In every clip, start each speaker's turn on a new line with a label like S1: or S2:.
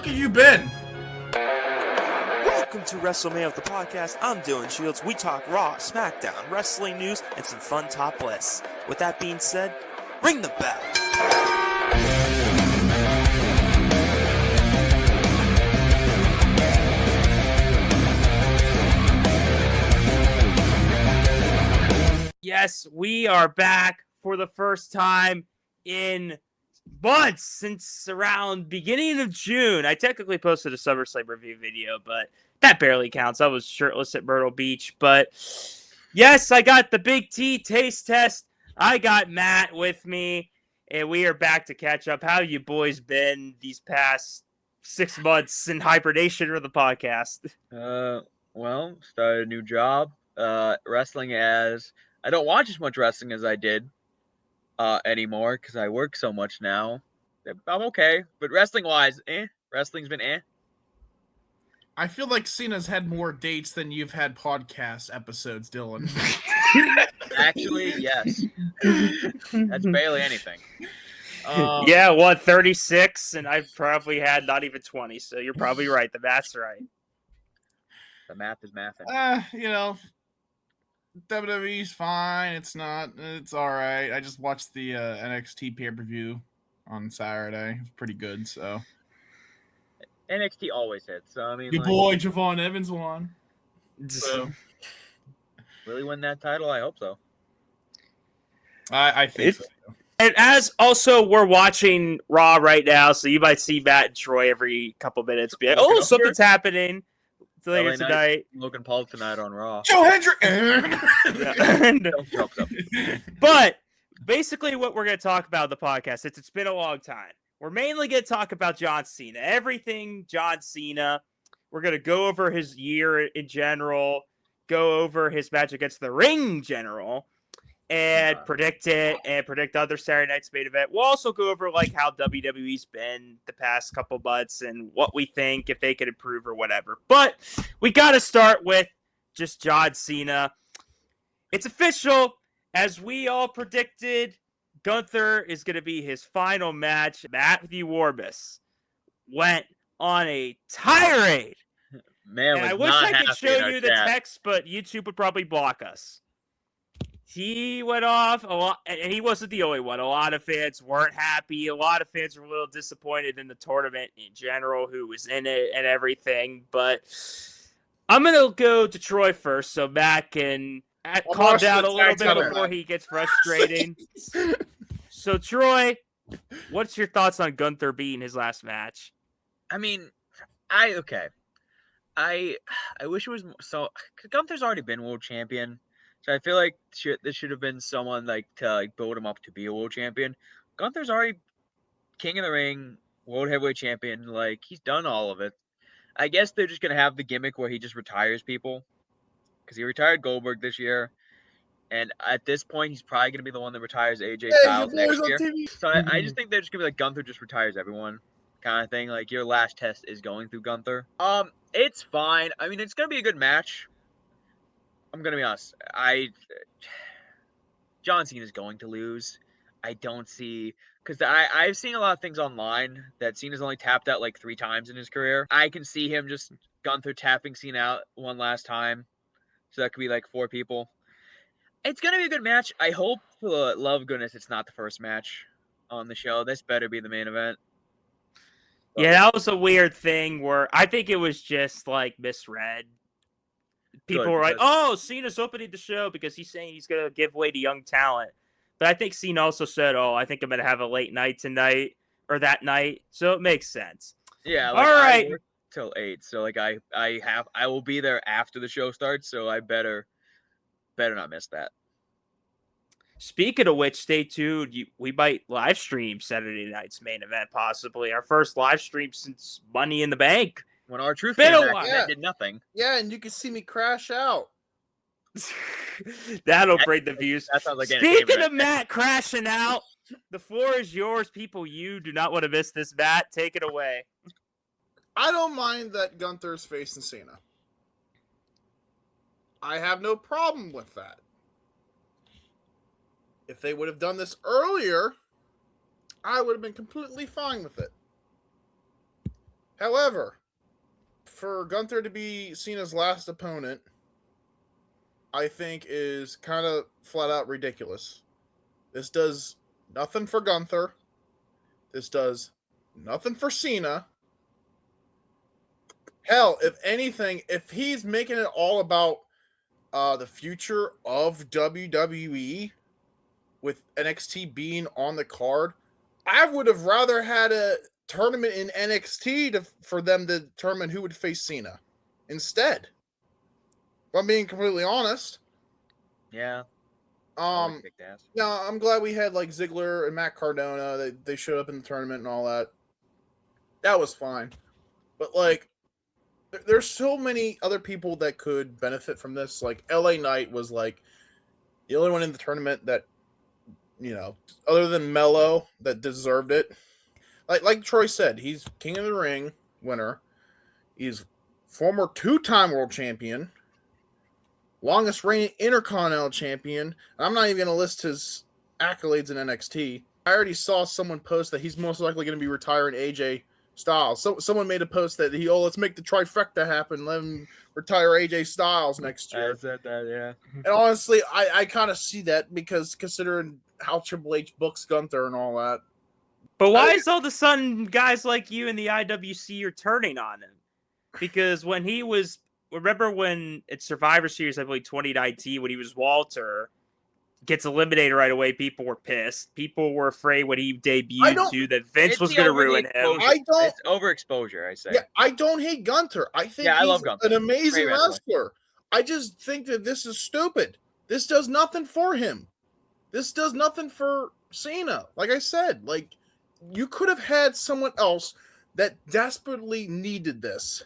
S1: fuck have you been?
S2: Welcome to WrestleMania the podcast. I'm Dylan Shields. We talk Raw, SmackDown, wrestling news, and some fun top lists. With that being said, ring the bell.
S3: Yes, we are back for the first time in months, since around beginning of June. I technically posted a SummerSlam review video, but that barely counts. I was shirtless at Myrtle Beach. But yes, I got the Big T taste test. I got Matt with me, and we are back to catch up. How have you boys been these past 6 months in hibernation for the podcast?
S4: Well, started a new job. Wrestling as I don't watch as much wrestling as I did anymore because I work so much now. I'm okay, but wrestling-wise, wrestling's been eh.
S1: I feel like Cena's had more dates than you've had podcast episodes, Dylan.
S4: Actually, yes. That's barely anything.
S3: Yeah, what, 36? And I've probably had not even 20, so you're probably right. The math's right.
S4: The math is mathing.
S1: WWE's fine. It's all right. I just watched the NXT pay-per-view on Saturday. It's pretty good, so.
S4: NXT always hits, so I mean,
S1: Your boy Javon Evans won.
S3: So,
S4: will he win that title? I hope so.
S1: I think so.
S3: And as also we're watching Raw right now, so you might see Matt and Troy every couple minutes be like, oh, something's happening later
S4: LA
S3: tonight.
S4: Logan Paul tonight on Raw.
S1: Joe Hendrick.
S3: But basically what we're going to talk about in the podcast, it's been a long time. We're mainly going to talk about John Cena. Everything John Cena. We're going to go over his year in general, go over his match against the Ring in general, and predict it, and predict other Saturday night's main event. We'll also go over like how WWE's been the past couple months and what we think, if they could improve or whatever. But we got to start with just John Cena. It's official, as we all predicted. Gunther is going to be his final match. Matthew Warbus went on a tirade.
S4: Man,
S3: and I wish I could show you the text, but YouTube would probably block us. He went off a lot, and he wasn't the only one. A lot of fans weren't happy. A lot of fans were a little disappointed in the tournament in general, who was in it and everything. But I'm going to go to Troy first, so Matt can calm down a little bit before he gets frustrating. So, Troy, what's your thoughts on Gunther being his last match?
S4: I mean, I wish it was so. Gunther's already been world champion. So I feel like this should have been someone to build him up to be a world champion. Gunther's already King of the Ring, world heavyweight champion. Like, he's done all of it. I guess they're just gonna have the gimmick where he just retires people, because he retired Goldberg this year, and at this point he's probably gonna be the one that retires AJ Styles next year. So I just think they're just gonna be like, Gunther just retires everyone, kind of thing. Like, your last test is going through Gunther. It's fine. I mean, it's gonna be a good match. I'm gonna be honest. John Cena's going to lose. I don't see, because I've seen a lot of things online that Cena's only tapped out like 3 times in his career. I can see him just Gunther tapping Cena out one last time, so that could be like 4 people. It's gonna be a good match. I hope, for the love of goodness, it's not the first match on the show. This better be the main event.
S3: Yeah, that was a weird thing where I think it was just like misread. People were like, oh, Cena's opening the show because he's saying he's going to give way to young talent. But I think Cena also said, oh, I think I'm going to have a late night tonight or that night. So it makes sense.
S4: Yeah.
S3: All right.
S4: I work till 8. So like I will be there after the show starts. So I better not miss that.
S3: Speaking of which, stay tuned. We might live stream Saturday night's main event, possibly. Our first live stream since Money in the Bank.
S4: When R-Truth came back, that did nothing.
S5: Yeah, and you can see me crash out.
S3: That'll bring the views.
S4: That sounds like
S3: Speaking of Matt crashing out, the floor is yours, people. You do not want to miss this, Matt. Take it away.
S5: I don't mind that Gunther's facing Cena. I have no problem with that. If they would have done this earlier, I would have been completely fine with it. However, for Gunther to be Cena's last opponent, I think is kind of flat out ridiculous. This does nothing for Gunther. This does nothing for Cena. Hell, if anything, if he's making it all about the future of WWE with NXT being on the card, I would have rather had a tournament in NXT for them to determine who would face Cena instead. If I'm being completely honest.
S4: Yeah.
S5: No, I'm glad we had like Ziggler and Matt Cardona. They showed up in the tournament and all that. That was fine. But like, there's so many other people that could benefit from this. Like LA Knight was like the only one in the tournament that, other than Mello, that deserved it. Like Troy said, he's King of the Ring winner. He's former 2-time world champion, longest reigning Intercontinental champion. I'm not even going to list his accolades in NXT. I already saw someone post that he's most likely going to be retiring AJ Styles. So someone made a post that let's make the trifecta happen. Let him retire AJ Styles next year.
S4: I said that, yeah.
S5: And honestly, I kind of see that because considering how Triple H books Gunther and all that.
S3: But why is all of a sudden guys like you in the IWC are turning on him? Because when he was, remember when at Survivor Series, I believe 2019, when he was Walter, gets eliminated right away, people were pissed. People were afraid when he debuted too that Vince was going to ruin him.
S4: It's overexposure, I say.
S5: Yeah, I don't hate Gunther. I think
S4: I love Gunther.
S5: An amazing wrestler. I just think that this is stupid. This does nothing for him. This does nothing for Cena. Like I said, like you could have had someone else that desperately needed this.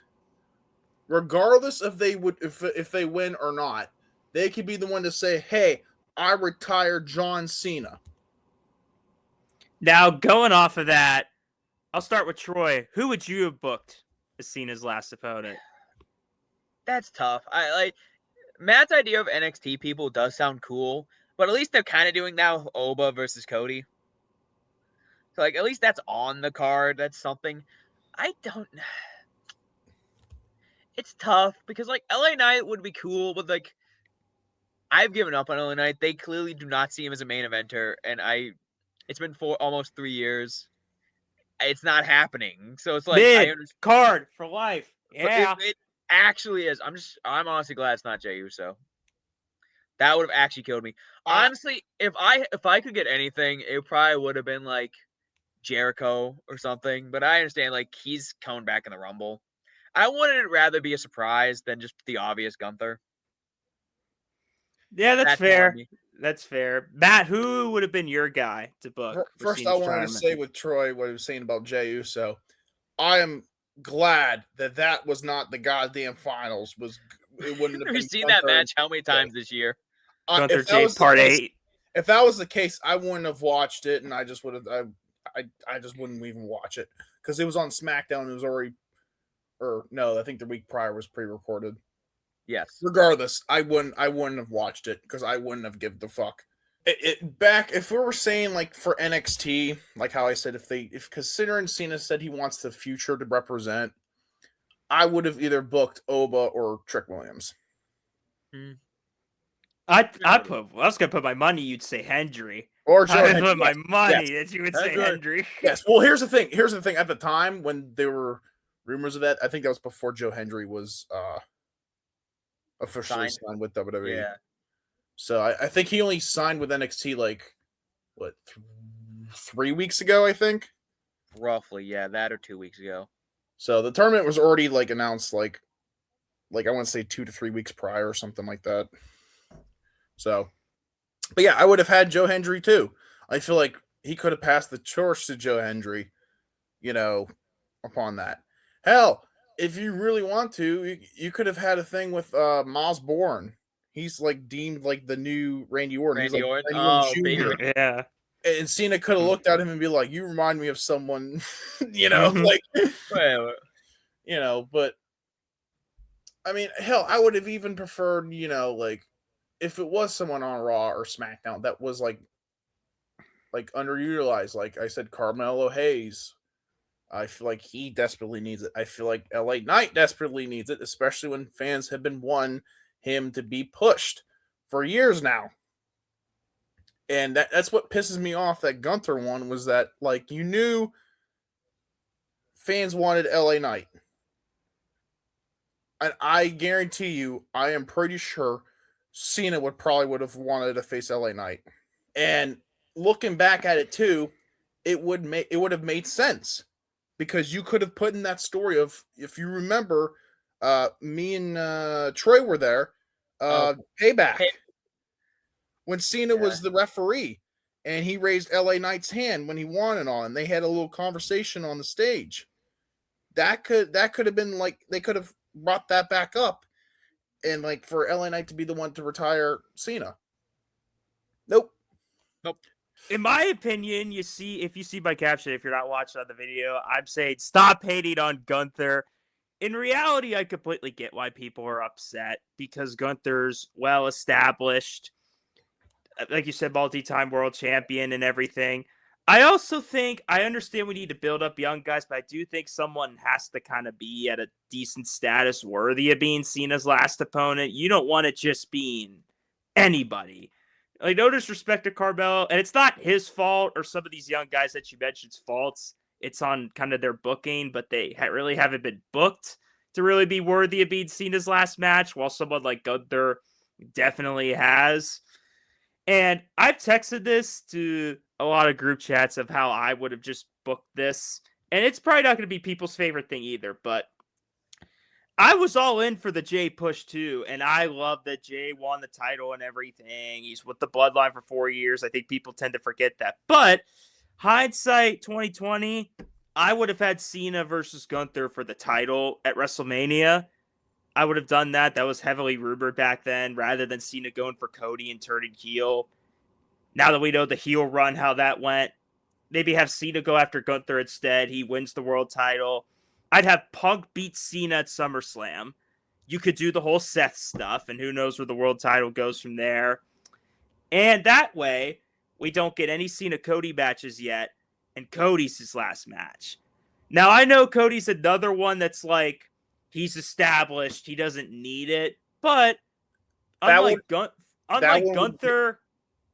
S5: Regardless if they would if they win or not, they could be the one to say, "Hey, I retired John Cena."
S3: Now, going off of that, I'll start with Troy. Who would you have booked as Cena's last opponent?
S4: That's tough. I like Matt's idea of NXT people does sound cool, but at least they're kind of doing now Oba versus Cody. So like at least that's on the card. That's something. I don't. It's tough because like LA Knight would be cool, but like I've given up on LA Knight. They clearly do not see him as a main eventer, and it's been almost 3 years. It's not happening. So it's like
S3: card for life. Yeah,
S4: it actually is. I'm honestly glad it's not Jey Uso. That would have actually killed me. Honestly, if I could get anything, it probably would have been like Jericho or something. But I understand like he's coming back in the Rumble. I wanted it rather be a surprise than just the obvious Gunther.
S3: Yeah, that's fair. That's fair. Matt, who would have been your guy to book?
S5: First, I wanted to say with Troy what he was saying about Jey Uso. I am glad that was not the goddamn finals. It wouldn't have
S4: been. We've seen that match how many times this year?
S3: Gunther Jay Part 8.
S5: If that was the case, I wouldn't have watched it, and I just would have. I just wouldn't even watch it because it was on SmackDown. It was already, or no, I think the week prior was pre-recorded.
S4: Yes.
S5: Regardless, I wouldn't have watched it because I wouldn't have given the fuck. If we were saying like for NXT, like how I said, if considering Cena said he wants the future to represent, I would have either booked Oba or Trick Williams.
S3: I was gonna put my money. You'd say Hendry.
S5: Or Joe
S3: I put my money that you would say Hendry.
S5: Yes. Well, here's the thing. At the time when there were rumors of that, I think that was before Joe Hendry was officially signed with WWE.
S4: Yeah.
S5: So I think he only signed with NXT like 3 weeks ago, I think.
S4: Roughly, yeah, that or 2 weeks ago.
S5: So the tournament was already like announced like I want to say 2 to 3 weeks prior or something like that. So, but yeah, I would have had Joe Hendry too. I feel like he could have passed the torch to Joe Hendry, upon that. Hell, if you really want to, you could have had a thing with Miles Bourne. He's like deemed like the new Randy Orton.
S4: Randy Orton?
S5: Jr.
S3: Yeah.
S5: And Cena could have looked at him and be like, "You remind me of someone," like, But I mean, hell, I would have even preferred, like, if it was someone on Raw or SmackDown that was like underutilized, like I said, Carmelo Hayes, I feel like he desperately needs it. I feel like LA Knight desperately needs it, especially when fans have been wanting him to be pushed for years now. And that's what pisses me off. That Gunther one was that, like, you knew fans wanted LA Knight. And I guarantee you, I am pretty sure Cena would have wanted to face LA Knight. And looking back at it too, it would have made sense, because you could have put in that story of, if you remember, me and Troy were there, Payback, when Cena was the referee and he raised LA Knight's hand when he won and all, and they had a little conversation on the stage. That could have been like, they could have brought that back up, and like for LA Knight to be the one to retire Cena. Nope.
S3: In my opinion, if you see my caption, if you're not watching on the video, I'm saying stop hating on Gunther. In reality, I completely get why people are upset, because Gunther's well established, like you said, multi-time world champion and everything. I also think, I understand we need to build up young guys, but I do think someone has to kind of be at a decent status worthy of being Cena's last opponent. You don't want it just being anybody. Like, no disrespect to Carmelo, and it's not his fault or some of these young guys that you mentioned's faults. It's on kind of their booking, but they really haven't been booked to really be worthy of being Cena's last match, while someone like Gunther definitely has. And I've texted this to a lot of group chats of how I would have just booked this. And it's probably not going to be people's favorite thing either, but I was all in for the Jay push too. And I love that Jay won the title and everything. He's with the Bloodline for 4 years. I think people tend to forget that. But hindsight 2020, I would have had Cena versus Gunther for the title at WrestleMania. I would have done that. That was heavily rumored back then, rather than Cena going for Cody and turning heel. Now that we know the heel run, how that went, maybe have Cena go after Gunther instead. He wins the world title. I'd have Punk beat Cena at SummerSlam. You could do the whole Seth stuff, and who knows where the world title goes from there. And that way, we don't get any Cena-Cody matches yet, and Cody's his last match. Now, I know Cody's another one that's like, he's established, he doesn't need it, but unlike Gunther,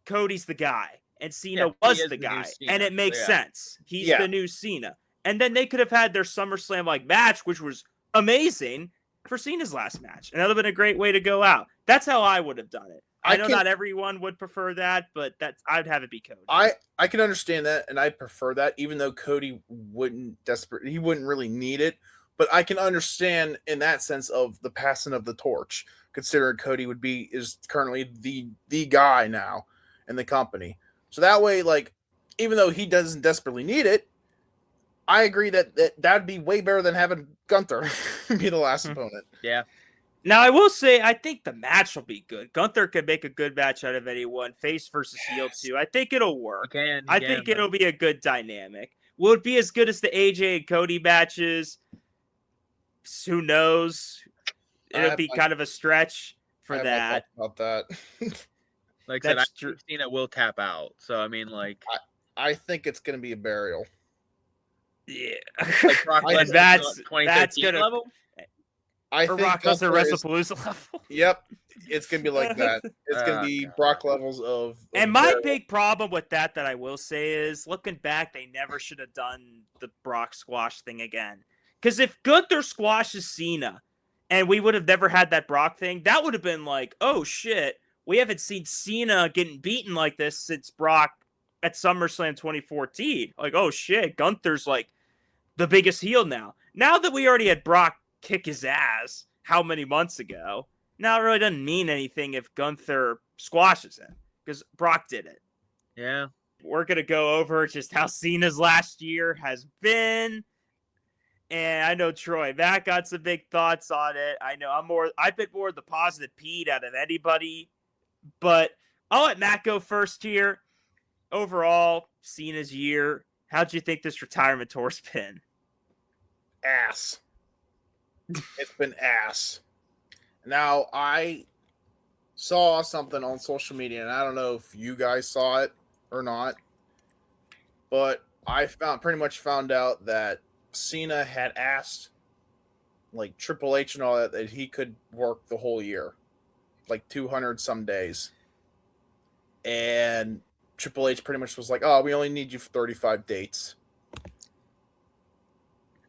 S3: Cody's the guy, and Cena was the guy, and it makes sense. He's the new Cena. And then they could have had their SummerSlam-like match, which was amazing, for Cena's last match. And that would have been a great way to go out. That's how I would have done it. I know not everyone would prefer that, but I'd have it be Cody.
S5: I can understand that, and I prefer that, even though Cody wouldn't really need it. But I can understand in that sense of the passing of the torch, considering Cody is currently the guy now in the company. So that way, like, even though he doesn't desperately need it, I agree that'd be way better than having Gunther be the last opponent.
S4: Yeah.
S3: Now, I will say, I think the match will be good. Gunther could make a good match out of anyone, face versus heel too. I think it'll work. I think it'll be a good dynamic. Will it be as good as the AJ and Cody matches? Who knows? It'll be kind of a stretch for that.
S5: About that.
S4: Like I said, I've seen it will tap out. So, I mean, like...
S5: I think it's going to be a burial.
S3: Yeah.
S4: Like Brock Lesnar,
S3: that's gonna
S4: level?
S5: I think
S3: Brock Lesnar WrestlePalooza level.
S5: Yep. It's going to be like that. It's going to be Brock levels of
S3: and my big problem with that I will say is, looking back, they never should have done the Brock squash thing again. Because if Gunther squashes Cena and we would have never had that Brock thing, that would have been like, oh shit, we haven't seen Cena getting beaten like this since Brock at SummerSlam 2014. Like, oh shit, Gunther's like the biggest heel now. Now that we already had Brock kick his ass how many months ago, now it really doesn't mean anything if Gunther squashes him, because Brock did it.
S4: Yeah.
S3: We're going to go over just how Cena's last year has been. And I know Matt got some big thoughts on it. I know I've been more the positive Pete out of anybody, but I'll let Matt go first here. Overall, Cena's year, how'd you think this retirement tour's been?
S5: Ass. It's been ass. Now, I saw something on social media, and I don't know if you guys saw it or not, but I pretty much found out that Cena had asked like Triple H and all that he could work the whole year, like 200 some days. And Triple H pretty much was like, "Oh, we only need you for 35 dates."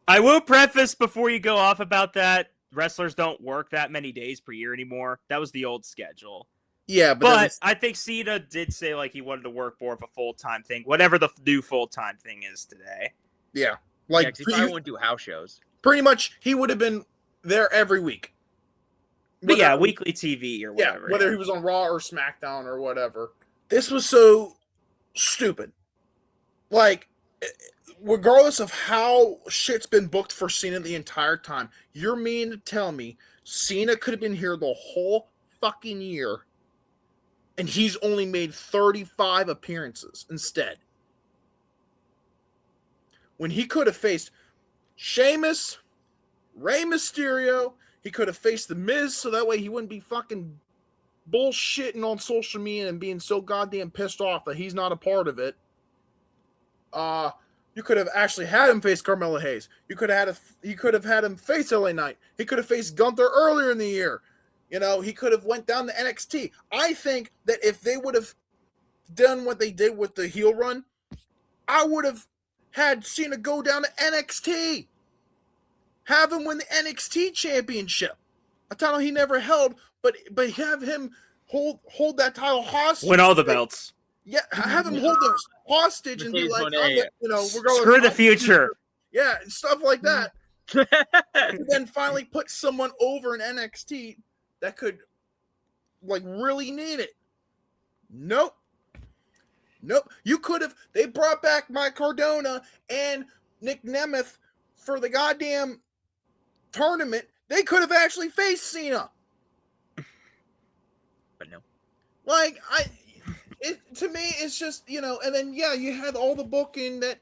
S3: I will preface before you go off about that, wrestlers don't work that many days per year anymore. That was the old schedule.
S5: Yeah,
S3: but I think Cena did say like he wanted to work more of a full-time thing, whatever the new full-time thing is today.
S5: Yeah,
S4: like he probably wouldn't do house shows.
S5: Pretty much, he would have been there every week.
S3: But yeah, weekly TV or whatever.
S5: Yeah, whether he was on Raw or SmackDown or whatever. This was so stupid. Like, regardless of how shit's been booked for Cena the entire time, you're mean to tell me Cena could have been here the whole fucking year and he's only made 35 appearances instead. When he could have faced Sheamus, Rey Mysterio, he could have faced The Miz so that way he wouldn't be fucking bullshitting on social media and being so goddamn pissed off that he's not a part of it. You could have actually had him face Carmelo Hayes. You could have had him face LA Knight. He could have faced Gunther earlier in the year. You know, he could have went down to NXT. I think that if they would have done what they did with the heel run, I would have had Cena go down to NXT. Have him win the NXT championship. A title he never held, but have him hold that title hostage.
S3: Win all the belts.
S5: Yeah, have him hold the hostage and be like, we're going
S3: screw the future.
S5: Yeah, stuff like that. And then finally put someone over in NXT that could, like, really need it. Nope. You could have. They brought back Mike Cardona and Nick Nemeth for the goddamn tournament. They could have actually faced Cena.
S4: But no.
S5: Like, to me, it's just, you know, and then, yeah, you had all the booking that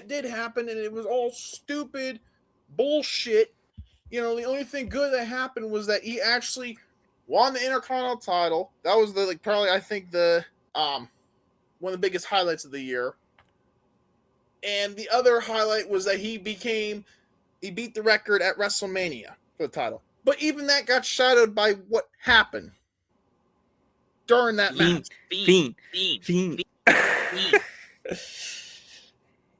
S5: did happen, and it was all stupid bullshit. You know, the only thing good that happened was that he actually won the Intercontinental title. That was probably, I think, the one of the biggest highlights of the year. And the other highlight was that he beat the record at WrestleMania for the title. But even that got shadowed by what happened during that match.
S3: Fiend.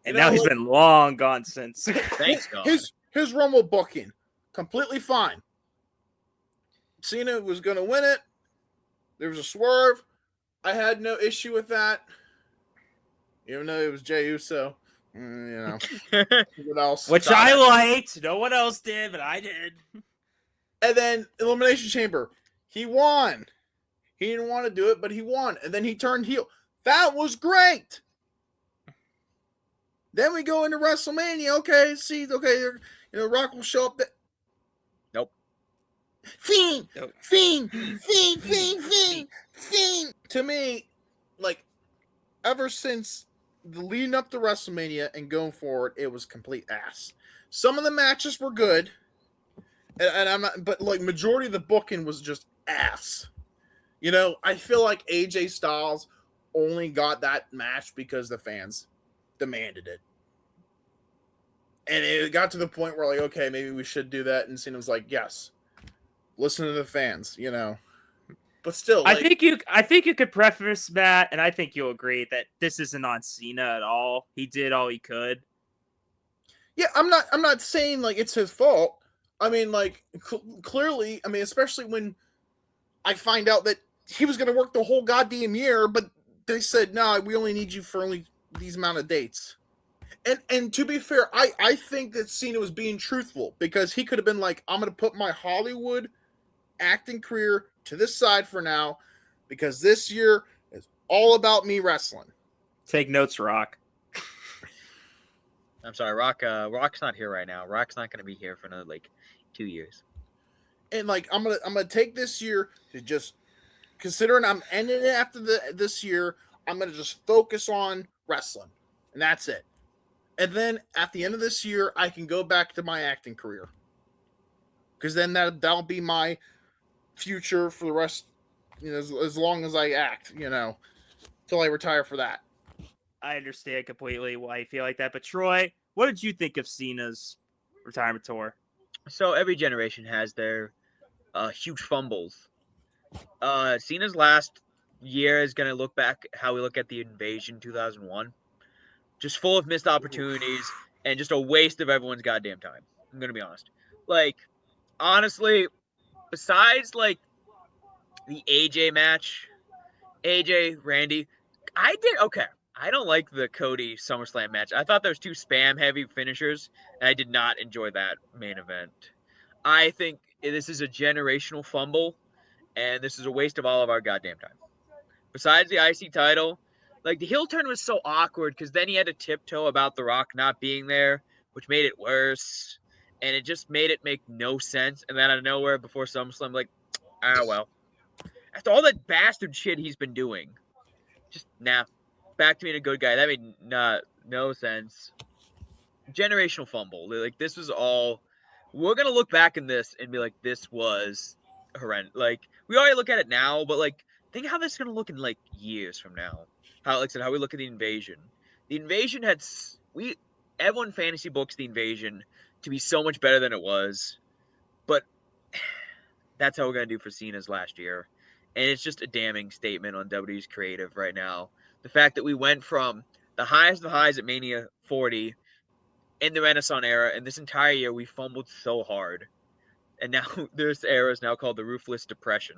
S3: And now he's been long gone since.
S4: Thanks, God.
S5: His Rumble booking, completely fine. Cena was going to win it. There was a swerve. I had no issue with that. Even though it was Jey Uso. You know. What else?
S3: Which I liked. No one else did, but I did.
S5: And then Elimination Chamber. He won. He didn't want to do it, but he won. And then he turned heel. That was great. Then we go into WrestleMania. Okay, Rock will show up.
S4: Nope.
S5: Fiend. To me, like, ever since the leading up to WrestleMania and going forward, it was complete ass. Some of the matches were good, and I'm not, but like majority of the booking was just ass. You know, I feel like AJ Styles only got that match because the fans demanded it. And it got to the point where, like, okay, maybe we should do that. And Cena was like, yes, listen to the fans, you know. But still, like,
S3: I think you could preface that, and I think you'll agree that this isn't on Cena at all. He did all he could.
S5: Yeah, I'm not saying like it's his fault. I mean, like, clearly, I mean, especially when I find out that he was going to work the whole goddamn year, but they said, no, we only need you for only these amount of dates. And to be fair, I think that Cena was being truthful because he could have been like, I'm going to put my Hollywood acting career to this side for now because this year is all about me wrestling.
S3: Take notes, Rock.
S4: I'm sorry, Rock's not here right now. Rock's not going to be here for another 2 years.
S5: And like I'm gonna take this year to just considering I'm ending it after this year. I'm gonna just focus on wrestling, and that's it. And then at the end of this year, I can go back to my acting career because then that'll be my future for the rest. You know, as long as I act, you know, till I retire for that.
S3: I understand completely why you feel like that. But Troy, What did you think of Cena's retirement tour?
S4: So every generation has their huge fumbles. Cena's last year is going to look back how we look at the Invasion 2001. Just full of missed opportunities and just a waste of everyone's goddamn time. I'm going to be honest. Like, honestly, besides, like, the AJ match, AJ, Randy, I did okay. I don't like the Cody SummerSlam match. I thought there was two spam heavy finishers, and I did not enjoy that main event. I think this is a generational fumble, and this is a waste of all of our goddamn time. Besides the IC title, like the heel turn was so awkward because then he had to tiptoe about The Rock not being there, which made it worse, and it just made it make no sense. And then out of nowhere, before SummerSlam, like, well, after all that bastard shit he's been doing, just back to being a good guy. That made no sense. Generational fumble. Like this was all. We're gonna look back in this and be like, this was horrendous. Like we already look at it now, but like think how this is gonna look in like years from now. How like I said, how we look at the Invasion. The Invasion had everyone fantasy books the Invasion to be so much better than it was, but that's how we're gonna do for Cena's last year, and it's just a damning statement on WWE's creative right now. The fact that we went from the highest of highs at Mania 40 in the Renaissance era, and this entire year we fumbled so hard, and now this era is now called the Ruthless Depression.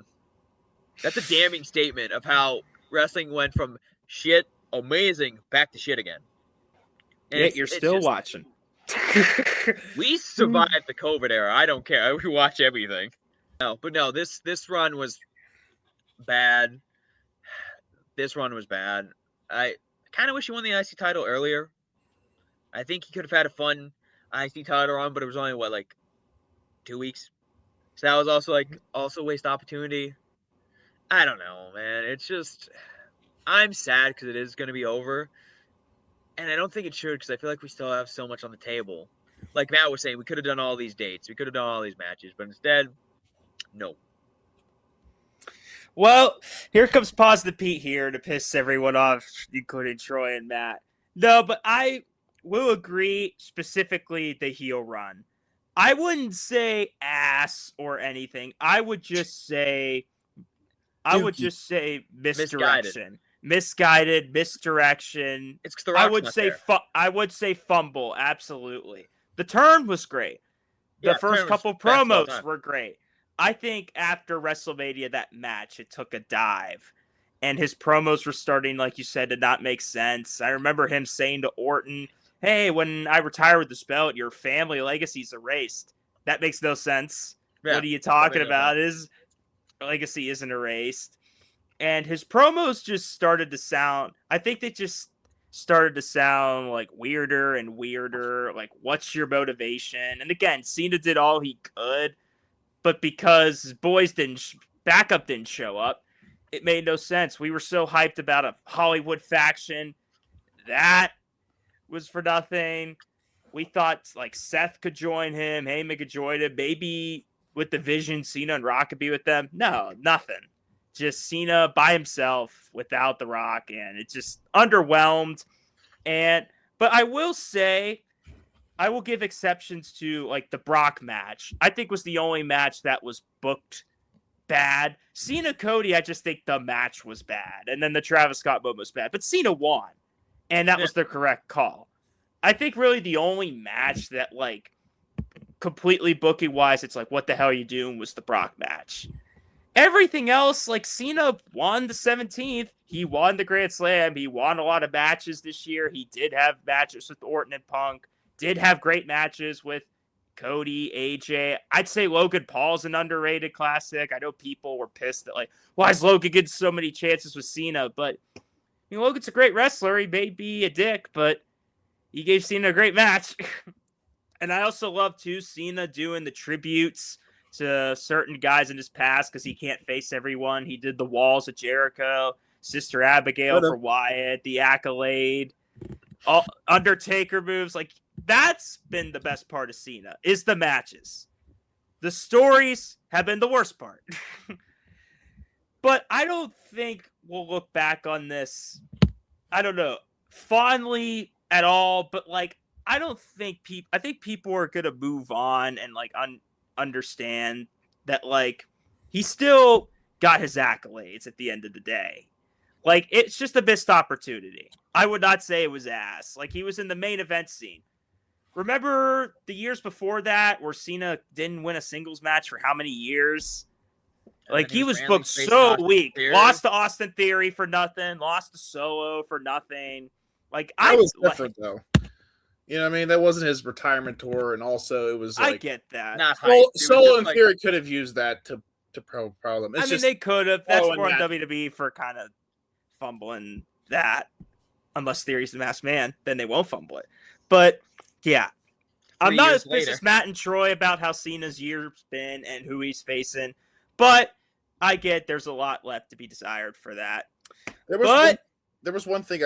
S4: That's a damning statement of how wrestling went from shit, amazing, back to shit again.
S3: And yet you're still watching.
S4: We survived the COVID era. I don't care. We watch everything. No, this run was bad. This run was bad. I kind of wish he won the IC title earlier. I think he could have had a fun IC title run, but it was only like 2 weeks. So that was also waste opportunity. I don't know, man. It's just I'm sad because it is going to be over, and I don't think it should because I feel like we still have so much on the table. Like Matt was saying, we could have done all these dates, we could have done all these matches, but instead, no.
S3: Well, here comes Positive Pete here to piss everyone off, including Troy and Matt. No, but I will agree specifically the heel run. I wouldn't say ass or anything. I would just say misdirection. Misguided, misdirection.
S4: It's the Rock's
S3: I would say fumble, absolutely. The turn was great. The first couple promos were great. I think after WrestleMania, that match, it took a dive. And his promos were starting, like you said, to not make sense. I remember him saying to Orton, hey, when I retire with this belt, your family legacy's erased. That makes no sense. Yeah, what are you talking about? His legacy isn't erased. And his promos just started to sound, I think they just started to sound like weirder and weirder. Like, what's your motivation? And again, Cena did all he could. But because his boys backup didn't show up, it made no sense. We were so hyped about a Hollywood faction. That was for nothing. We thought like Seth could join him. Heyman could join him. Maybe with the Vision, Cena and Rock could be with them. No, nothing. Just Cena by himself without The Rock. And it just underwhelmed. But I will say, I will give exceptions to like the Brock match. I think was the only match that was booked bad. Cena Cody, I just think the match was bad. And then the Travis Scott moment was bad. But Cena won. And that was the correct call. I think really the only match that like completely booking wise, it's like, what the hell are you doing, was the Brock match. Everything else, like Cena won the 17th. He won the Grand Slam. He won a lot of matches this year. He did have matches with Orton and Punk. Did have great matches with Cody, AJ. I'd say Logan Paul's an underrated classic. I know people were pissed that like, why is Logan getting so many chances with Cena? But I mean, Logan's a great wrestler. He may be a dick, but he gave Cena a great match. And I also love too Cena doing the tributes to certain guys in his past because he can't face everyone. He did the Walls of Jericho, Sister Abigail for Wyatt, the Accolade, all Undertaker moves. Like, that's been the best part of Cena, is the matches. The stories have been the worst part. But I don't think we'll look back on this, I don't know, fondly at all. But, like, I don't think people. I think people are gonna move on and like understand that like he still got his accolades at the end of the day. Like it's just a missed opportunity. I would not say it was ass. Like he was in the main event scene. Remember the years before that where Cena didn't win a singles match for how many years? Like he was booked so weak. Lost to Austin Theory for nothing. Lost to Solo for nothing. Like
S5: that was different though. You know what I mean? That wasn't his retirement tour, and also it was like
S3: I get that.
S4: Not
S5: Solo and Theory could have used that to problem.
S3: I mean, they could have. That's more on WWE for kind of fumbling that. Unless Theory's the masked man, then they won't fumble it. But yeah, I'm not as pissed as Matt and Troy about how Cena's year's been and who he's facing. But I get there's a lot left to be desired for that.
S5: There was one thing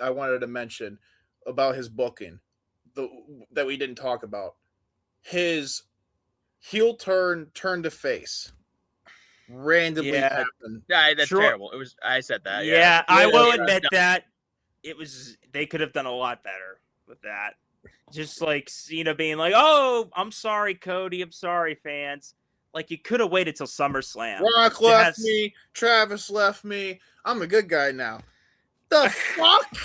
S5: I wanted to mention about his booking that we didn't talk about. His heel turn to face randomly happened.
S4: Yeah, that's terrible. It was. I said that.
S3: Yeah, I will admit that it was. They could have done a lot better with that. Just like Cena being like, "Oh, I'm sorry, Cody. I'm sorry, fans." Like you could have waited till SummerSlam.
S5: Rock left me. Travis left me. I'm a good guy now. The fuck?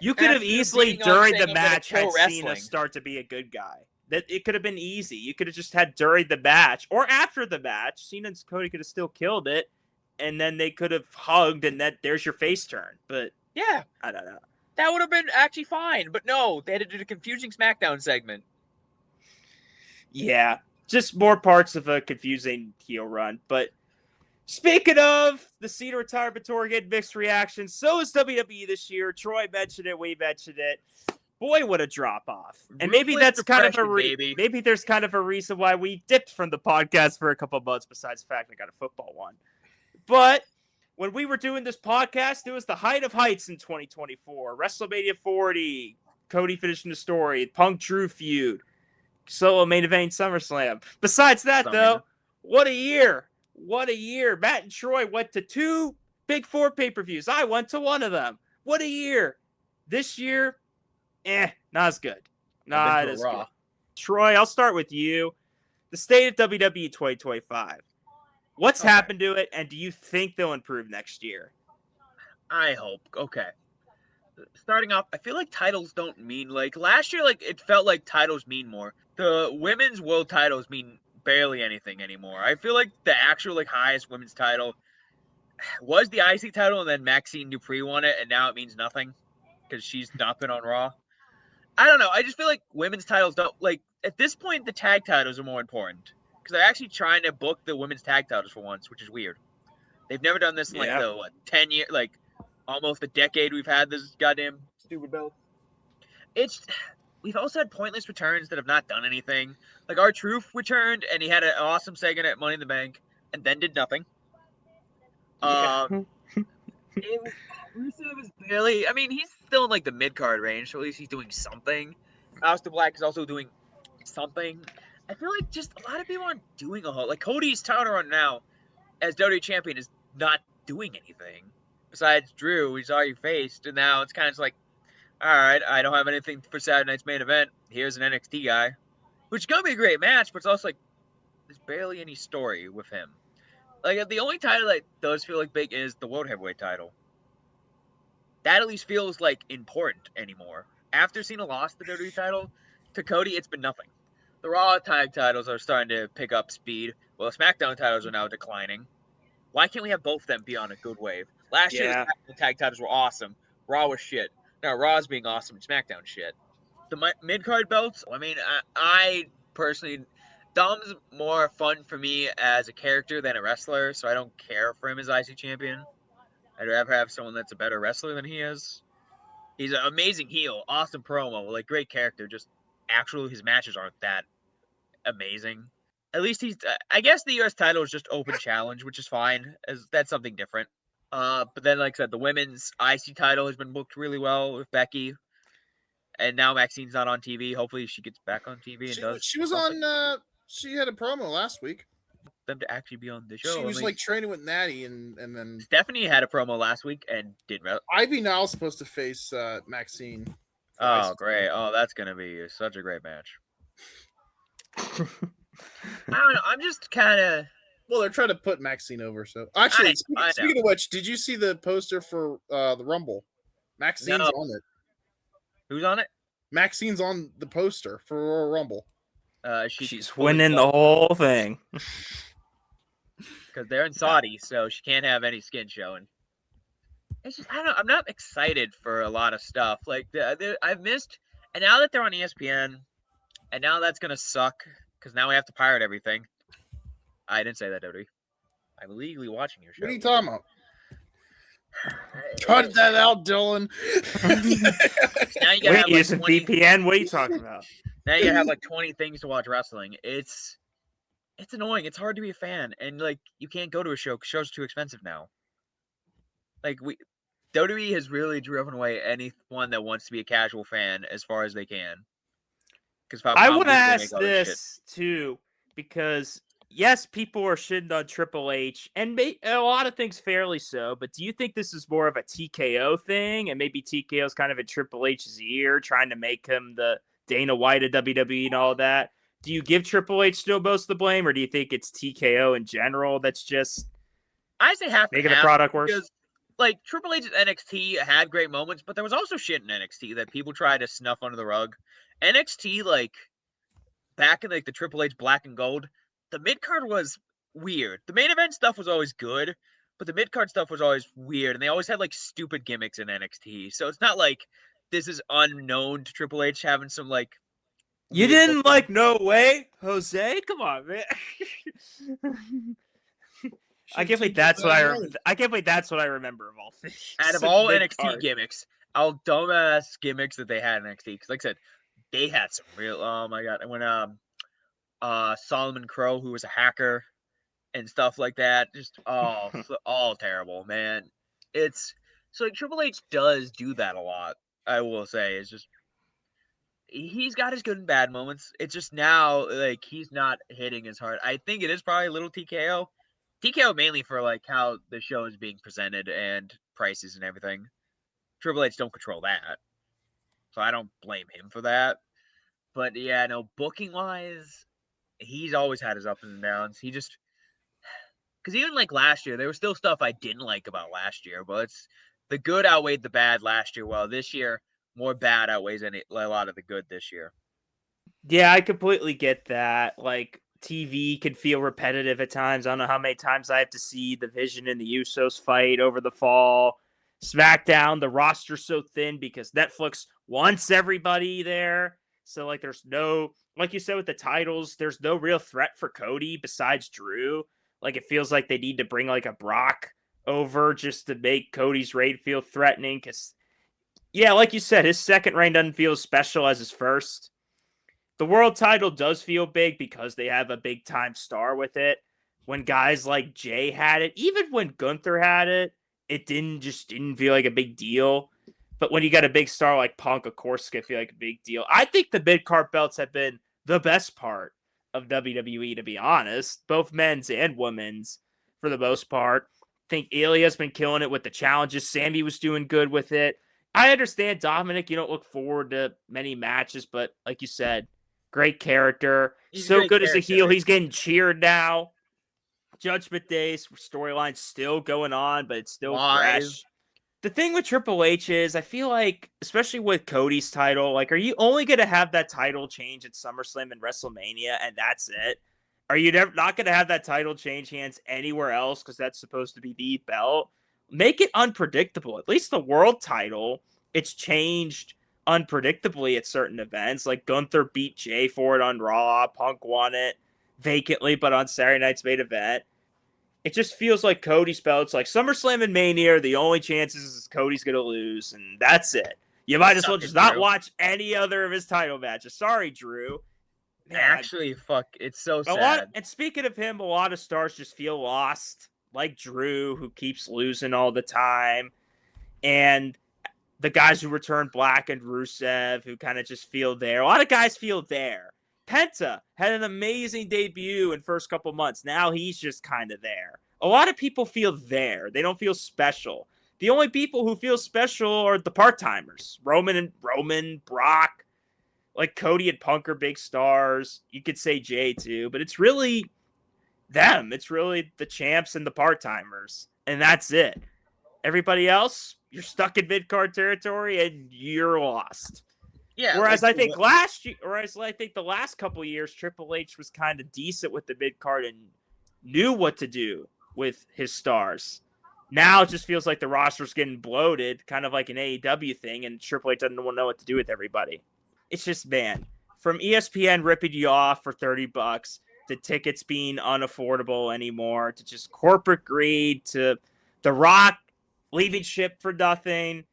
S3: You could have easily during the match had Cena start to be a good guy. That it could have been easy. You could have just had during the match or after the match, Cena and Cody could have still killed it, and then they could have hugged, and there's your face turn. But
S4: yeah,
S3: I don't know.
S4: That would have been actually fine. But no, they had to do the confusing SmackDown segment.
S3: Yeah. Just more parts of a confusing heel run. But speaking of the Cena retirement tour getting mixed reactions, so is WWE this year. Troy mentioned it. We mentioned it. Boy, what a drop off. And maybe that's kind of maybe there's kind of a reason why we dipped from the podcast for a couple of months, besides the fact I got a football one. But when we were doing this podcast, it was the height of heights in 2024. WrestleMania 40, Cody finishing the story, Punk Drew feud. Solo main event SummerSlam. Besides that, though, what a year. What a year. Matt and Troy went to 2 Big 4 pay-per-views. I went to one of them. What a year. This year, not as good. Not as good. Troy, I'll start with you. The state of WWE 2025. What's happened to it, and do you think they'll improve next year?
S4: I hope. Okay. Starting off, I feel like titles don't mean like last year. Like it felt like titles mean more. The women's world titles mean barely anything anymore. I feel like the actual like highest women's title was the IC title, and then Maxine Dupree won it, and now it means nothing because she's not been on Raw. I don't know. I just feel like women's titles don't like at this point. The tag titles are more important because they're actually trying to book the women's tag titles for once, which is weird. They've never done this in like the 10 years, like almost a decade we've had this goddamn stupid belt. We've also had pointless returns that have not done anything. Like R-Truth returned and he had an awesome segment at Money in the Bank and then did nothing. Rusev is barely. I mean, he's still in like the mid card range, so at least he's doing something. Aleister Black is also doing something. I feel like just a lot of people aren't doing a whole. Like Cody's title run now as WWE champion is not doing anything. Besides Drew, he's already faced, and now it's kind of like, all right, I don't have anything for Saturday night's main event. Here's an NXT guy, which is gonna be a great match, but it's also like there's barely any story with him. Like the only title that does feel like big is the World Heavyweight title. That at least feels like important anymore. After Cena lost the WWE title to Cody, it's been nothing. The Raw tag titles are starting to pick up speed. Well, the SmackDown titles are now declining. Why can't we have both of them be on a good wave? Last year, the tag titles were awesome. Raw was shit. Now Raw's being awesome and SmackDown shit. The mid-card belts, I mean, I personally, Dom's more fun for me as a character than a wrestler, so I don't care for him as IC champion. I'd rather have someone that's a better wrestler than he is. He's an amazing heel, awesome promo, like great character. Just actually, his matches aren't that amazing. At least I guess the US title is just open challenge, which is fine, as that's something different. But then, like I said, the women's IC title has been booked really well with Becky, and now Maxine's not on TV. Hopefully, she gets back on TV and does.
S5: She was something. On. She had a promo last week.
S4: Them to actually be on the show.
S5: She was like training with Natty, and then
S4: Stephanie had a promo last week and did.
S5: Ivy Nile's supposed to face Maxine twice.
S4: Oh, great. Oh, that's going to be such a great match. I don't know. I'm just kind of.
S5: Well, they're trying to put Maxine over. So actually,
S4: I know.
S5: speaking of which, did you see the poster for the Rumble? Maxine's
S4: No.
S5: on it.
S4: Who's on it?
S5: Maxine's on the poster for Royal Rumble.
S3: She's winning the whole thing.
S4: Because they're in Saudi, so she can't have any skin showing. It's just, I don't know. I'm not excited for a lot of stuff. Like, I've missed. And now that they're on ESPN, and now that's going to suck, because now we have to pirate everything. I didn't say that, Dodie. I'm illegally watching your show.
S5: What are you talking about? Cut that out, Dylan.
S4: Now you gotta have like
S3: using
S4: 20,
S3: VPN? What are you talking about?
S4: now you gotta have like 20 things to watch wrestling. It's annoying. It's hard to be a fan, and like you can't go to a show because shows are too expensive now. Like WWE has really driven away anyone that wants to be a casual fan as far as they can. Because
S3: I want to ask this too, because yes, people are shitting on Triple H, and a lot of things fairly so, but do you think this is more of a TKO thing, and maybe TKO's kind of in Triple H's ear, trying to make him the Dana White of WWE and all that? Do you give Triple H still most of the blame, or do you think it's TKO in general that's just
S4: I say half
S3: making the product worse?
S4: Because, like, Triple H's NXT had great moments, but there was also shit in NXT that people tried to snuff under the rug. NXT, like, back in like the Triple H Black and Gold, the mid-card was weird. The main event stuff was always good, but the mid-card stuff was always weird, and they always had like stupid gimmicks in NXT. So it's not like this is unknown to Triple H having some like.
S3: You didn't like No Way, Jose? Come on, man. I can't believe that's what I can't believe that's what I remember of all things.
S4: Out of all NXT gimmicks, all dumbass gimmicks that they had in NXT, because like I said, they had some real. Oh my god! And when Solomon Crow, who was a hacker and stuff like that, just all terrible, man. It's so like Triple H does do that a lot. I will say, it's just he's got his good and bad moments. It's just now like he's not hitting as hard. I think it is probably a little TKO. TKO mainly for like how the show is being presented and prices and everything. Triple H don't control that, so I don't blame him for that. But yeah, no, booking wise, he's always had his ups and downs. He just because even like last year, there was still stuff I didn't like about last year, but it's the good outweighed the bad last year. Well, this year more bad outweighs a lot of the good this year.
S3: Yeah, I completely get that. Like, TV can feel repetitive at times. I don't know how many times I have to see the Vision and the Usos fight over the fall. SmackDown, the roster's so thin because Netflix wants everybody there. So, like, there's no, like you said with the titles, there's no real threat for Cody besides Drew. Like, it feels like they need to bring, like, a Brock over just to make Cody's reign feel threatening. Because, yeah, like you said, his second reign doesn't feel as special as his first. The world title does feel big because they have a big-time star with it. When guys like Jay had it, even when Gunther had it, it didn't feel like a big deal. But when you got a big star like Punk, of course, it's going to feel like a big deal. I think the mid-card belts have been the best part of WWE, to be honest. Both men's and women's, for the most part. I think Ilya's been killing it with the challenges. Sammy was doing good with it. I understand, Dominic, you don't look forward to many matches, but like you said, great character.
S4: He's
S3: so good
S4: character.
S3: as a heel. He's getting cheered now. Judgment Day's storyline still going on, but it's still fresh. The thing with Triple H is, I feel like, especially with Cody's title, like, are you only going to have that title change at SummerSlam and WrestleMania, and that's it? Are you not going to have that title change hands anywhere else because that's supposed to be the belt? Make it unpredictable. At least the world title, it's changed unpredictably at certain events. Like Gunther beat Jay for it on Raw. Punk won it vacantly, but on Saturday night's main event. It just feels like Cody's belts, like SummerSlam and Mania, the only chances is Cody's going to lose, and that's it. You might as well just not watch any other of his title matches. Sorry, Drew.
S4: Man, actually, fuck, it's so sad.
S3: And speaking of him, a lot of stars just feel lost, like Drew, who keeps losing all the time, and the guys who return Black and Rusev, who kind of just feel there. A lot of guys feel there. Penta had an amazing debut in first couple months. Now he's just kind of there. A lot of people feel there. They don't feel special. The only people who feel special are the part-timers. Roman, Brock, like Cody and Punk are big stars. You could say Jay too, but it's really them. It's really the champs and the part-timers. And that's it. Everybody else, you're stuck in mid-card territory and you're lost.
S4: Yeah.
S3: Whereas I think the last couple years, Triple H was kind of decent with the mid-card and knew what to do with his stars. Now it just feels like the roster's getting bloated, kind of like an AEW thing, and Triple H doesn't know what to do with everybody. It's just, man, from ESPN ripping you off for $30 to tickets being unaffordable anymore, to just corporate greed, to The Rock leaving ship for nothing.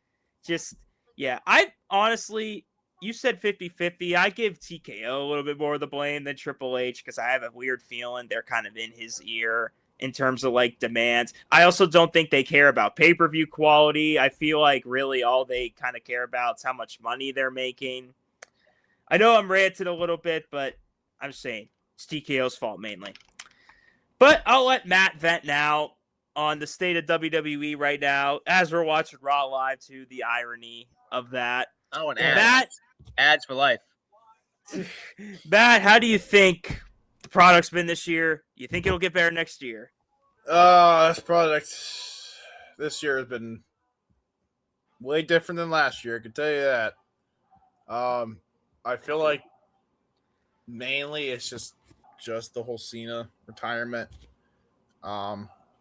S3: Just, yeah, I honestly, you said 50-50. I give TKO a little bit more of the blame than Triple H because I have a weird feeling they're kind of in his ear in terms of like demands. I also don't think they care about pay-per-view quality. I feel like really all they kind of care about is how much money they're making. I know I'm ranting a little bit, but I'm saying it's TKO's fault mainly. But I'll let Matt vent now on the state of WWE right now as we're watching Raw Live too, the irony of that.
S4: Oh, and ads for life.
S3: Matt, how do you think the product's been this year? You think it'll get better next year?
S5: This product this year has been way different than last year. I can tell you that. I feel like mainly it's just the whole Cena retirement.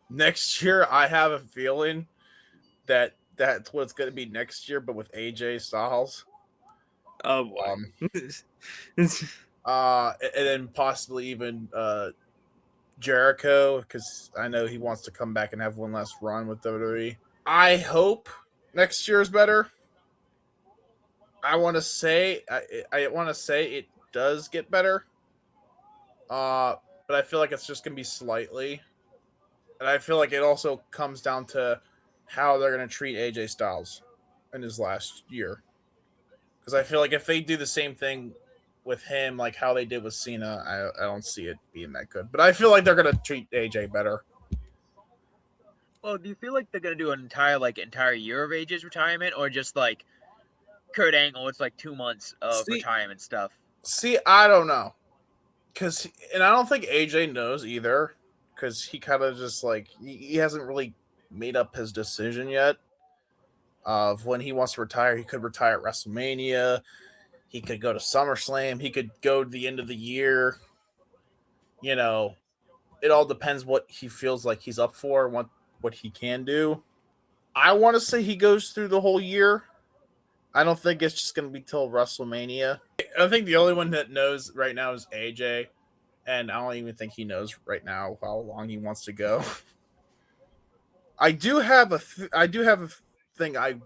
S5: Next year, I have a feeling that that's what it's going to be next year, but with AJ Styles.
S3: Oh, boy.
S5: And then possibly even Jericho, because I know he wants to come back and have one last run with WWE. I hope next year is better. I want to say it does get better. But I feel like it's just going to be slightly. And I feel like it also comes down to how they're going to treat AJ Styles in his last year. Because I feel like if they do the same thing with him, like how they did with Cena, I don't see it being that good. But I feel like they're going to treat AJ better.
S4: Well, do you feel like they're going to do an entire year of AJ's retirement, or just like Kurt Angle, it's like 2 months of retirement stuff?
S5: See, I don't know. And I don't think AJ knows either. Because he kind of just like he hasn't really made up his decision yet of when he wants to retire. He could retire at WrestleMania. He could go to SummerSlam. He could go to the end of the year. You know, it all depends what he feels like he's up for, what he can do. I want to say he goes through the whole year. I don't think it's just going to be till WrestleMania. I think the only one that knows right now is AJ. And I don't even think he knows right now how long he wants to go. I do have a thing I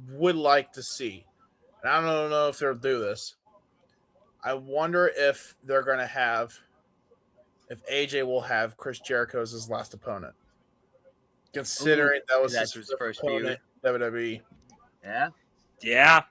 S5: would like to see. And I don't know if they'll do this. I wonder if they're going to have, if AJ will have Chris Jericho as his last opponent. Considering that was his first opponent in WWE.
S4: Yeah.
S3: Yeah.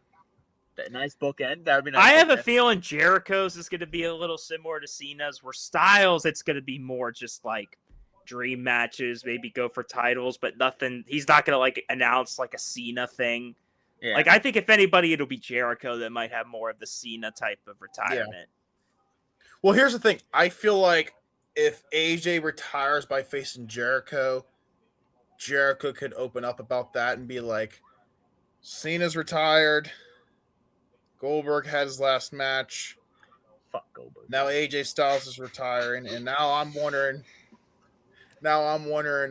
S4: That nice bookend. That would be nice.
S3: I have a feeling Jericho's is going to be a little similar to Cena's, where Styles, it's going to be more just like dream matches, maybe go for titles, but nothing. He's not going to like announce like a Cena thing. Yeah. Like, I think if anybody, it'll be Jericho that might have more of the Cena type of retirement. Yeah.
S5: Well, here's the thing. I feel like if AJ retires by facing Jericho, Jericho could open up about that and be like, Cena's retired. Goldberg had his last match.
S4: Fuck Goldberg.
S5: Now AJ Styles is retiring, and now I'm wondering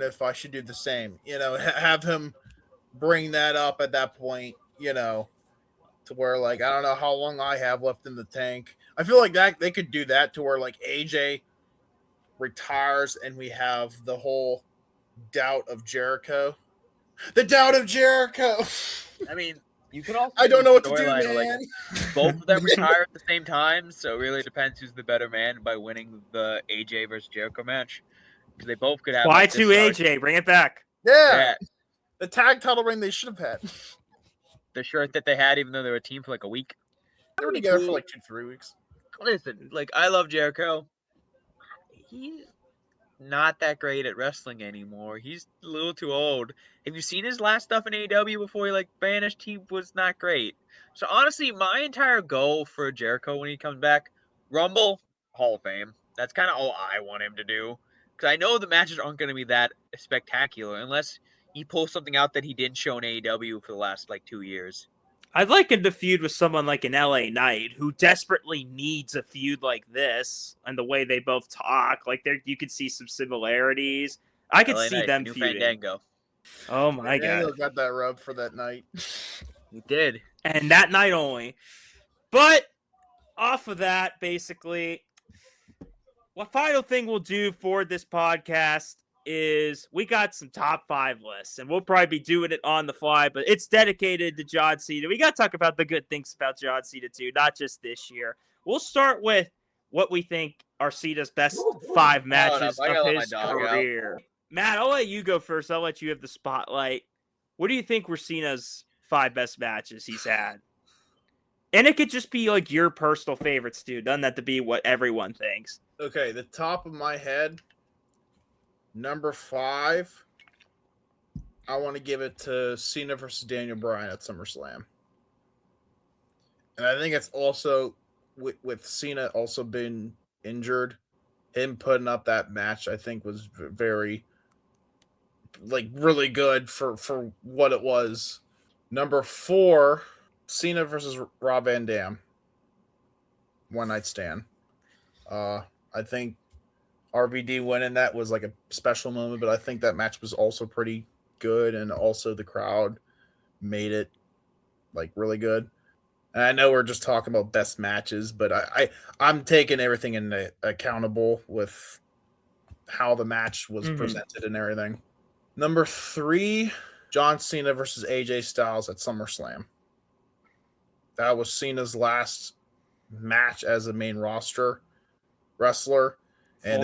S5: if I should do the same. You know, have him bring that up at that point, you know, to where, like, I don't know how long I have left in the tank. I feel like that they could do that to where, like, AJ retires and we have the whole doubt of Jericho. The doubt of Jericho.
S4: I mean, you could also.
S5: I don't know what to do, man.
S4: Like, both of them retire at the same time, so it really depends who's the better man by winning the AJ versus Jericho match. Because they both could have.
S3: Y2 AJ, bring it back.
S5: Yeah. The tag title reign they should have had.
S4: The shirt that they had, even though they were a team for like a week.
S5: They were together for like 2-3 weeks.
S4: Listen, like, I love Jericho. not that great at wrestling anymore. He's a little too old. Have you seen his last stuff in AEW before he vanished? He was not great. So honestly, my entire goal for Jericho when he comes back, Rumble, Hall of Fame. That's kind of all I want him to do. Because I know the matches aren't going to be that spectacular unless he pulls something out that he didn't show in AEW for the last 2 years.
S3: I'd like him to feud with someone like an LA Knight who desperately needs a feud like this, and the way they both talk, you could see some similarities. I could
S4: LA
S3: see
S4: Knight,
S3: them
S4: new
S3: feuding.
S4: Fandango.
S3: Oh my
S5: Daniel
S3: god!
S5: got that rub for that night.
S4: He did.
S3: And that night only. But off of that, basically, what final thing we'll do for this podcast is we got some top 5 lists, and we'll probably be doing it on the fly, but it's dedicated to John Cena. We got to talk about the good things about John Cena too, not just this year. We'll start with what we think are Cena's best 5 matches of his career. Matt, I'll let you go first. I'll let you have the spotlight. What do you think were Cena's 5 best matches he's had? And it could just be your personal favorites, dude. Doesn't have to be what everyone thinks.
S5: Okay, the top of my head, number 5, I want to give it to Cena versus Daniel Bryan at SummerSlam. And I think it's also, with Cena also being injured, him putting up that match, I think was very, really good for what it was. Number 4, Cena versus Rob Van Dam. One night stand. I think RVD winning that was a special moment, but I think that match was also pretty good, and also the crowd made it really good. And I know we're just talking about best matches, but I'm taking everything in accountable with how the match was presented and everything. Number 3, John Cena versus AJ Styles at SummerSlam. That was Cena's last match as a main roster wrestler, and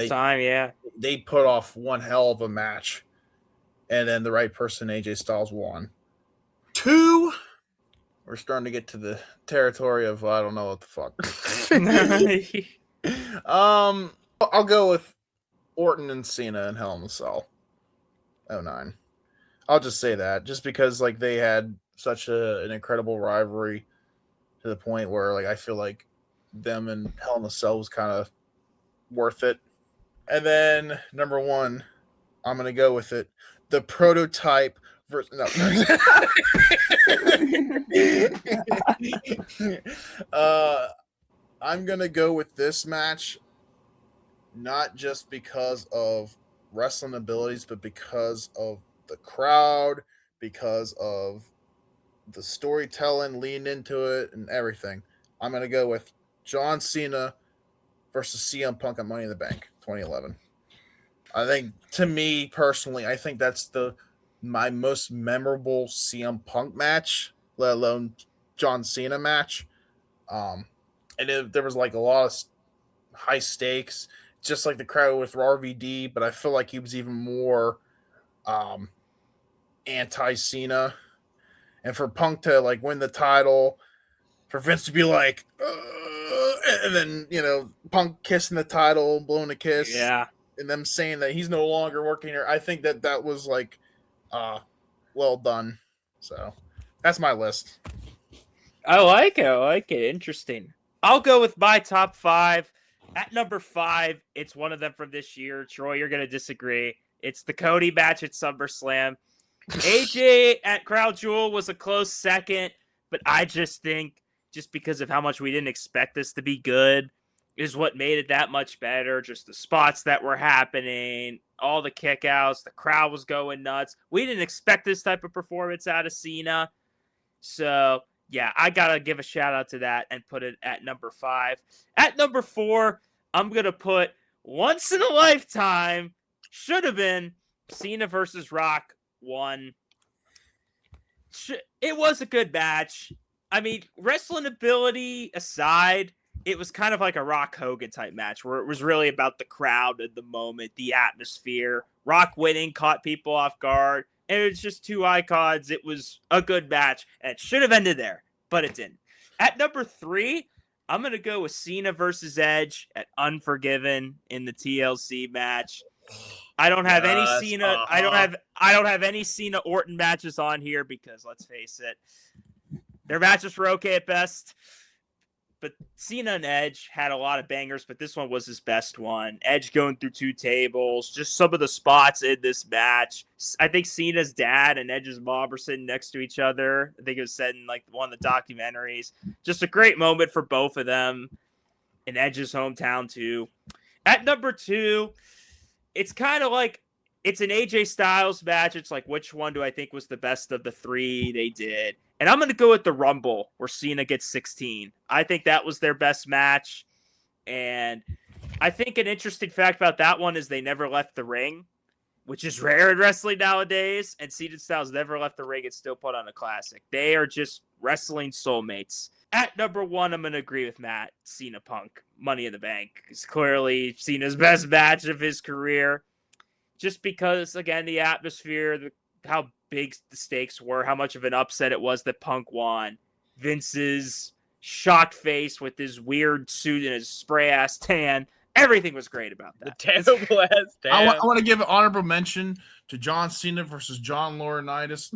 S5: they put off one hell of a match, and then the right person, AJ Styles, won. 2, we're starting to get to the territory of I don't know what the fuck. I'll go with Orton and Cena in Hell in a Cell 09. I'll just say that just because they had such an incredible rivalry to the point where I feel like them and Hell in a Cell was kind of worth it. And then number 1, I'm gonna go with it. The Prototype versus I'm gonna go with this match, not just because of wrestling abilities, but because of the crowd, because of the storytelling leading into it and everything. I'm gonna go with John Cena versus CM Punk at Money in the Bank 2011. I think, to me personally, I think that's my most memorable CM Punk match, let alone John Cena match. And there was a lot of high stakes, just like the crowd with RVD, but I feel like he was even more anti-Cena. And for Punk to win the title, for Vince to be and then Punk kissing the title, blowing a kiss, and them saying that he's no longer working here. I think that was well done. So that's my list.
S3: I like it. Interesting. I'll go with my top 5. At number 5, it's one of them from this year. Troy, you're gonna disagree. It's the Cody match at SummerSlam. AJ at Crown Jewel was a close second, but I just think just because of how much we didn't expect this to be good is what made it that much better. Just the spots that were happening, all the kickouts, the crowd was going nuts. We didn't expect this type of performance out of Cena. So, yeah, I got to give a shout out to that and put it at number 5. At number 4, I'm going to put once in a lifetime, should have been Cena versus Rock 1. It was a good match. I mean, wrestling ability aside, it was kind of like a Rock Hogan type match where it was really about the crowd and the moment, the atmosphere. Rock winning caught people off guard, and it was just 2 icons. It was a good match, and it should have ended there, but it didn't. At number 3, I'm going to go with Cena versus Edge at Unforgiven in the TLC match. I don't have any
S4: Yes,
S3: Cena. I don't have any Cena Orton matches on here because let's face it, their matches were okay at best. But Cena and Edge had a lot of bangers, but this one was his best one. Edge going through 2 tables, just some of the spots in this match. I think Cena's dad and Edge's mom were sitting next to each other. I think it was said in like one of the documentaries. Just a great moment for both of them in Edge's hometown too. At number 2, it's kind of like it's an AJ Styles match. It's like, which one do I think was the best of the 3 they did? And I'm going to go with the Rumble where Cena gets 16. I think that was their best match. And I think an interesting fact about that one is they never left the ring, which is rare in wrestling nowadays. And Cena Styles never left the ring and still put on a classic. They are just wrestling soulmates. At number 1, I'm going to agree with Matt. Cena Punk, Money in the Bank. It's clearly Cena's best match of his career. Just because, again, the atmosphere, how big the stakes were, how much of an upset it was that Punk won. Vince's shocked face with his weird suit and his spray-ass tan. Everything was great about that.
S4: The terrible ass tan.
S1: I want to give an honorable mention to John Cena versus John Laurinaitis.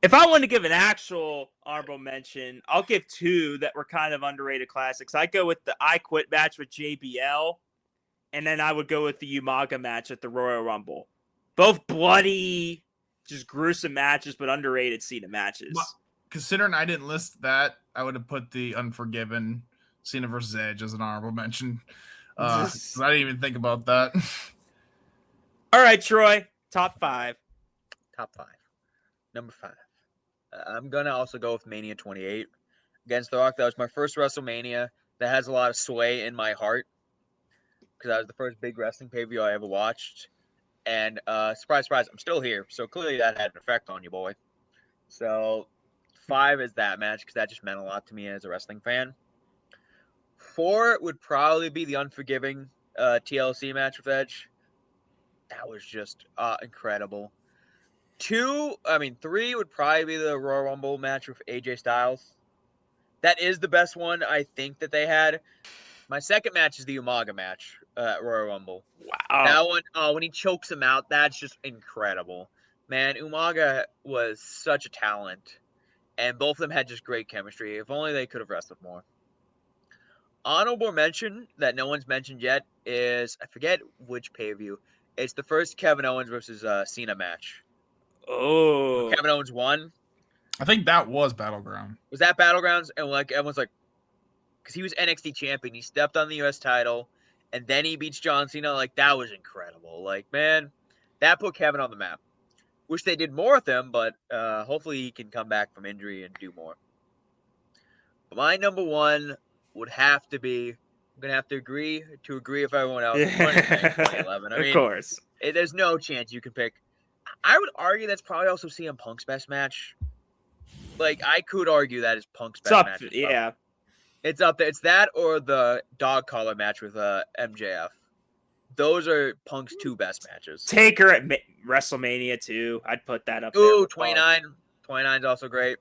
S3: If I want to give an actual honorable mention, I'll give 2 that were kind of underrated classics. I go with the I Quit match with JBL, and then I would go with the Umaga match at the Royal Rumble. Both bloody, just gruesome matches, but underrated Cena matches.
S1: Well, considering I didn't list that, I would have put the Unforgiven Cena versus Edge as an honorable mention. I didn't even think about that.
S3: All right, Troy, top 5.
S4: Top 5. Number 5. I'm going to also go with Mania 28 against The Rock. That was my first WrestleMania that has a lot of sway in my heart because that was the first big wrestling pay-per-view I ever watched. And surprise, surprise, I'm still here. So clearly that had an effect on you, boy. So 5 is that match because that just meant a lot to me as a wrestling fan. 4 would probably be the Unforgiving TLC match with Edge. That was just incredible. 3 would probably be the Royal Rumble match with AJ Styles. That is the best one I think that they had. My second match is the Umaga match at Royal Rumble.
S3: Wow.
S4: That one, when he chokes him out, that's just incredible. Man, Umaga was such a talent. And both of them had just great chemistry. If only they could have wrestled more. Honorable mention that no one's mentioned yet is, I forget which pay-per-view. It's the first Kevin Owens versus Cena match.
S3: Oh.
S4: Kevin Owens won.
S1: I think that was Battleground.
S4: Was that Battlegrounds? And like everyone's like, because he was NXT champion, he stepped on the US title, and then he beats John Cena. Like, that was incredible. Like, man, that put Kevin on the map. Wish they did more with him, but hopefully he can come back from injury and do more. But my number 1 would have to be, I'm gonna have to agree with everyone else. 2011. I mean,
S3: of course.
S4: There's no chance you can pick. I would argue that's probably also CM Punk's best match. Like, I could argue that is Punk's best match.
S3: Yeah.
S4: It's up there. It's that or the dog collar match with MJF. Those are Punk's 2 best matches.
S3: Taker at WrestleMania 2. I'd put that up there.
S4: Ooh, 29. 29 is also great.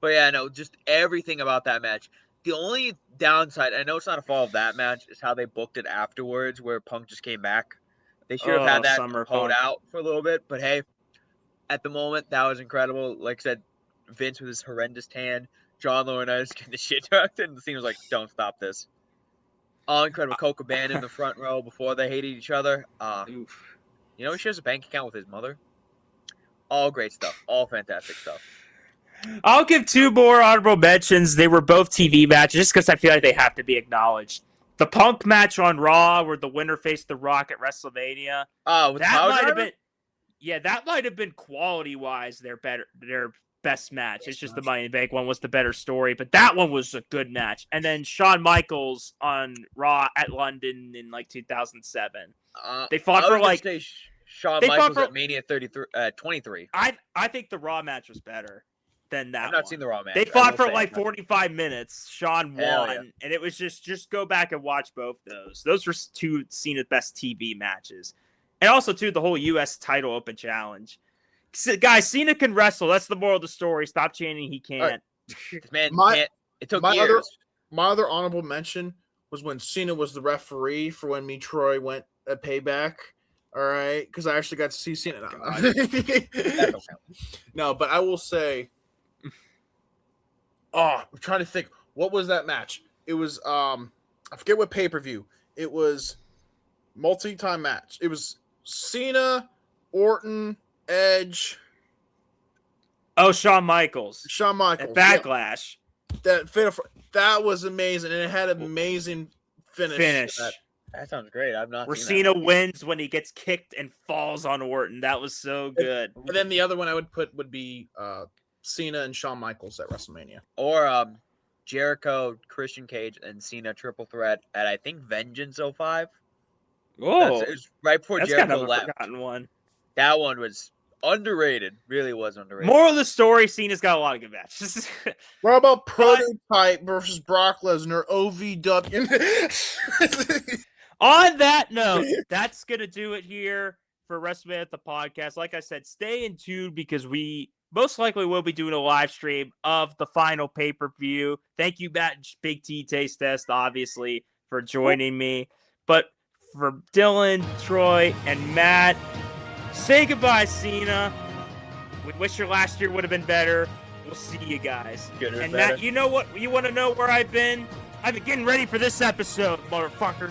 S4: But yeah, no, just everything about that match. The only downside, I know it's not a fault of that match, is how they booked it afterwards where Punk just came back. They should have had that hold out for a little bit. But hey, at the moment, that was incredible. Like I said, Vince with his horrendous tan, John Laurinaitis getting the shit talked, and the scene was like, don't stop this. All incredible. Colt Cabana in the front row before they hated each other.
S3: Oof.
S4: You know, he shares a bank account with his mother. All great stuff. All fantastic stuff.
S3: I'll give 2 more honorable mentions. They were both TV matches just because I feel like they have to be acknowledged. The Punk match on Raw where the winner faced The Rock at WrestleMania.
S4: With
S3: that might have been, that might have been quality-wise their best match. It's just the Money in the Bank one was the better story, but that one was a good match. And then Shawn Michaels on Raw at London in like 2007. They fought for like
S4: Shawn Michaels at Mania 23.
S3: I think the Raw match was better than that.
S4: I've not seen the Raw match.
S3: They fought for like 45 minutes. Shawn won, and it was just go back and watch both those. Those were 2 Cena's best TV matches, and also too the whole U.S. title open challenge. Guys, Cena can wrestle. That's the moral of the story. Stop chanting he can't.
S4: Man,
S5: My
S4: it took years.
S5: My other honorable mention was when Cena was the referee for when me Troy went at Payback. All right, because I actually got to see Cena. No, but I will say, I'm trying to think. What was that match? It was I forget what pay-per-view. It was multi-time match. It was Cena, Orton, Edge.
S3: Oh, Shawn Michaels.
S5: At
S3: Backlash.
S5: Yeah. That was amazing, and it had an amazing finish.
S4: That sounds great. I've not
S3: where
S4: seen
S3: Cena
S4: that.
S3: wins when he gets kicked and falls on Orton. That was so good.
S5: And then the other one I would put would be Cena and Shawn Michaels at WrestleMania.
S4: Or Jericho, Christian Cage, and Cena triple threat at I think Vengeance 05.
S3: Oh,
S4: it was right before
S3: that's
S4: Jericho
S3: kind of a
S4: left.
S3: forgotten one.
S4: That one was underrated. Really was underrated.
S3: Moral of the story: Cena's got a lot of good matches.
S5: What about Prototype versus Brock Lesnar, OVW?
S3: On that note, that's going to do it here for WrestleMania at the podcast. Like I said, stay in tune because we most likely will be doing a live stream of the final pay-per-view. Thank you, Matt and Big T Taste Test, obviously, for joining me. But for Dylan, Troy, and Matt, say goodbye, Cena. We wish your last year would have been better. We'll see you guys. And Matt, you know what? You want to know where I've been? I've been getting ready for this episode, motherfucker.